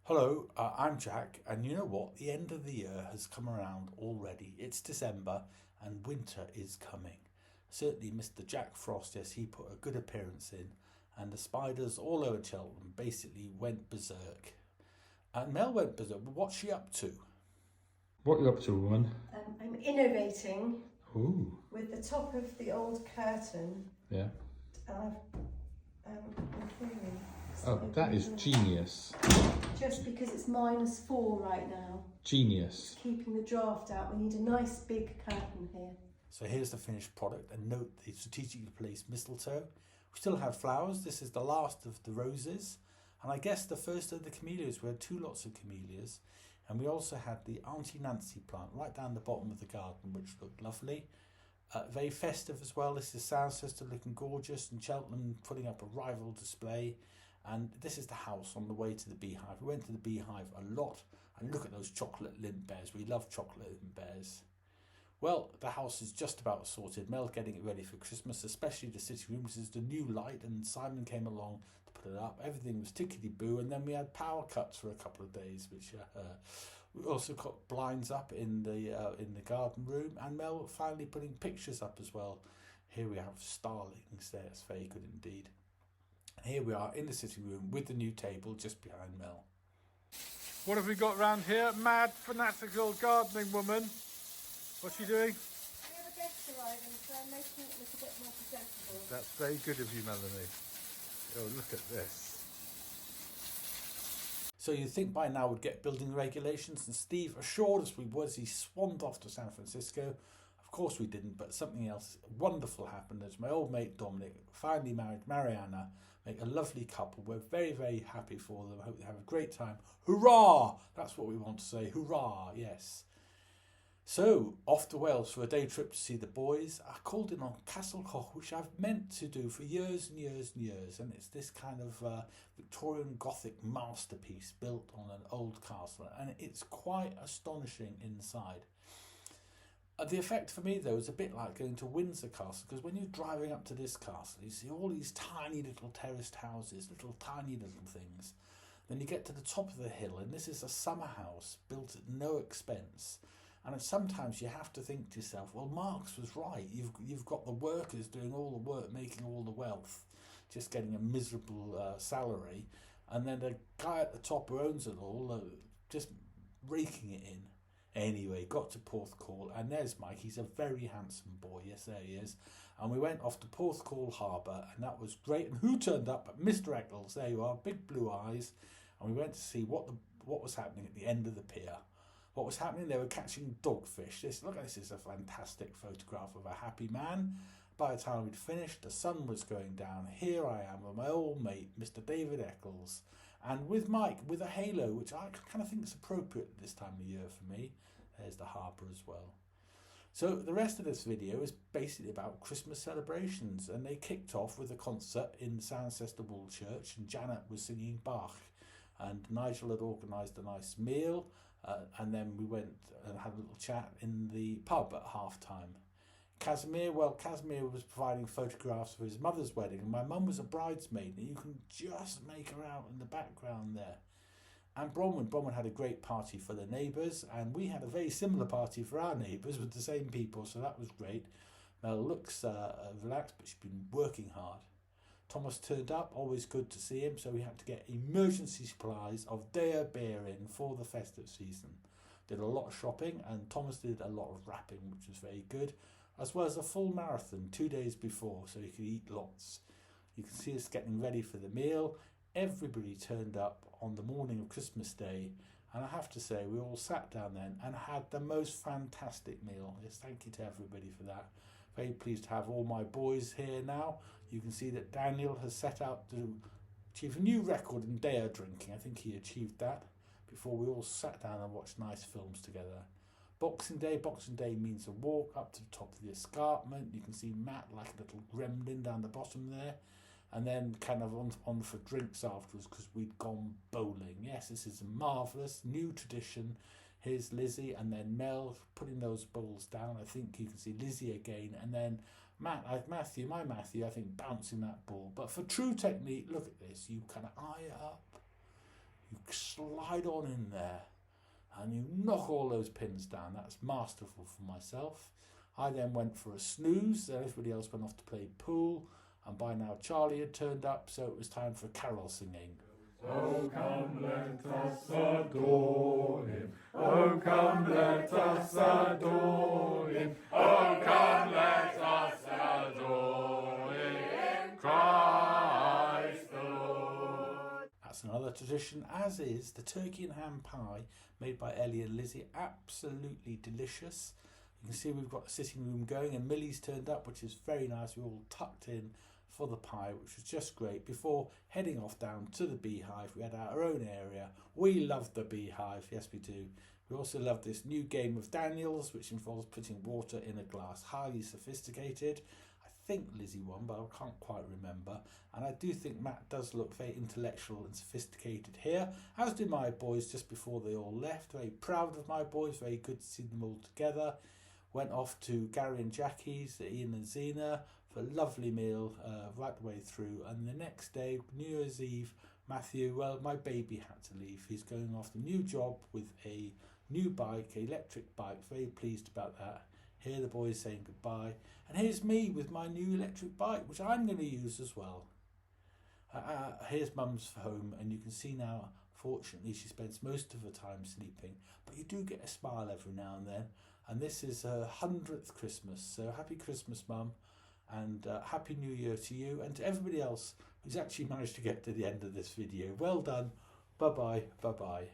Hello, I'm Jack, and you know what? The end of the year has come around already. It's December, and winter is coming. Certainly, Mr. Jack Frost, yes, he put a good appearance in, and the spiders all over Cheltenham basically went berserk. And Mel went berserk, but what's she up to? What are you up to, woman? I'm innovating Ooh. with the top of the old curtain. Yeah. And I've improving. Oh, that is genius. Just because it's -4 right now. Genius. It's keeping the draft out. We need a nice big curtain here. So here's the finished product, and note the strategically placed mistletoe. We still have flowers. This is the last of the roses, and I guess the first of the camellias. We had two lots of camellias, and we also had the Auntie Nancy plant right down the bottom of the garden, which looked lovely. Very festive as well. This is Cirencester looking gorgeous, and Cheltenham putting up a rival display. And this is the house on the way to the Bee Hive. We went to the Bee Hive a lot, and look at those chocolate lint bears. We love chocolate lint bears. Well, the house is just about sorted. Mel's getting it ready for Christmas, especially the sitting room. This is the new light, and Simon came along to put it up. Everything was tickety-boo, and then we had power cuts for a couple of days, which we also got blinds up in the garden room, and Mel finally putting pictures up as well. Here we have starlings there. It's very good indeed. Here we are in the sitting room with the new table just behind Mel. What have we got round here? Mad, fanatical gardening woman. What's she doing? We have a guest arriving, so I'm making it look a bit more presentable. That's very good of you, Melanie. Oh, look at this. So you'd think by now we'd get building regulations, and Steve assured us we would as he swaned off to San Francisco. Of course we didn't, but something else wonderful happened as my old mate Dominic finally married Mariana, make a lovely couple. We're very, very happy for them. I hope they have a great time. Hurrah! That's what we want to say. Hurrah! Yes. So, off to Wales for a day trip to see the boys. I called in on Castle Coch, which I've meant to do for years and years and years. And it's this kind of Victorian Gothic masterpiece built on an old castle. And it's quite astonishing inside. The effect for me, though, is a bit like going to Windsor Castle, because when you're driving up to this castle, you see all these tiny little terraced houses, little tiny little things. Then you get to the top of the hill, and this is a summer house built at no expense. And sometimes you have to think to yourself, well, Marx was right. You've got the workers doing all the work, making all the wealth, just getting a miserable salary. And then the guy at the top who owns it all, just raking it in. Anyway, got to Porthcawl, and there's Mike. He's a very handsome boy. Yes, there he is. And we went off to Porthcawl Harbour, and that was great. And who turned up? But Mr. Eccles. There you are, big blue eyes. And we went to see what was happening at the end of the pier. What was happening? They were catching dogfish. This is a fantastic photograph of a happy man. By the time we'd finished, the sun was going down. Here I am with my old mate, Mr. David Eccles, and with Mike, with a halo, which I kind of think is appropriate at this time of year for me. There's the harbour as well. So the rest of this video is basically about Christmas celebrations, and they kicked off with a concert in Cirencester Wool Church, and Janet was singing Bach, and Nigel had organised a nice meal, and then we went and had a little chat in the pub at half-time. Casimir was providing photographs of his mother's wedding, and my mum was a bridesmaid, and you can just make her out in the background there. And Bronwyn had a great party for the neighbours, and we had a very similar party for our neighbours with the same people, so that was great. Mel looks relaxed, but she's been working hard. Thomas turned up, always good to see him, so we had to get emergency supplies of Deya Brewery in for the festive season. Did a lot of shopping, and Thomas did a lot of wrapping, which was very good, as well as a full marathon 2 days before, so you could eat lots. You can see us getting ready for the meal. Everybody turned up on the morning of Christmas Day, and I have to say we all sat down then and had the most fantastic meal. Yes, thank you to everybody for that. Very pleased to have all my boys here now. You can see that Daniel has set out to achieve a new record in Deya drinking. I think he achieved that before we all sat down and watched nice films together. Boxing Day means a walk up to the top of the escarpment. You can see Matt like a little gremlin down the bottom there. And then kind of on for drinks afterwards because we'd gone bowling. Yes, this is a marvellous new tradition. Here's Lizzie and then Mel putting those balls down. I think you can see Lizzie again. And then Matthew, I think bouncing that ball. But for true technique, look at this. You kind of eye it up. You slide on in there and you knock all those pins down. That's masterful for myself. I then went for a snooze. Everybody else went off to play pool, and by now Charlie had turned up, so it was time for carol singing. Oh, come, let us adore him. Oh, come, let us adore him. Oh, come, let us adore him. Christ the Lord. That's another tradition, as is the turkey and ham pie made by Ellie and Lizzie. Absolutely delicious. You can see we've got the sitting room going, and Millie's turned up, which is very nice. We're all tucked in for the pie, which was just great. Before heading off down to the Bee Hive, we had our own area. We love the Bee Hive, yes we do. We also love this new game of Daniels, which involves putting water in a glass. Highly sophisticated. I think Lizzie won, but I can't quite remember. And I do think Matt does look very intellectual and sophisticated here, as do my boys just before they all left. Very proud of my boys, very good to see them all together. Went off to Gary and Jackie's, Ian and Zena, for a lovely meal right the way through. And the next day, New Year's Eve, Matthew, well, my baby had to leave. He's going off a new job with a new bike, an electric bike. Very pleased about that. Here the boys saying goodbye. And here's me with my new electric bike, which I'm going to use as well. Here's Mum's home, and you can see now, fortunately, she spends most of her time sleeping. But you do get a smile every now and then. And this is her 100th Christmas. So happy Christmas, Mum. And Happy New Year to you and to everybody else who's actually managed to get to the end of this video. Well done. Bye-bye. Bye-bye.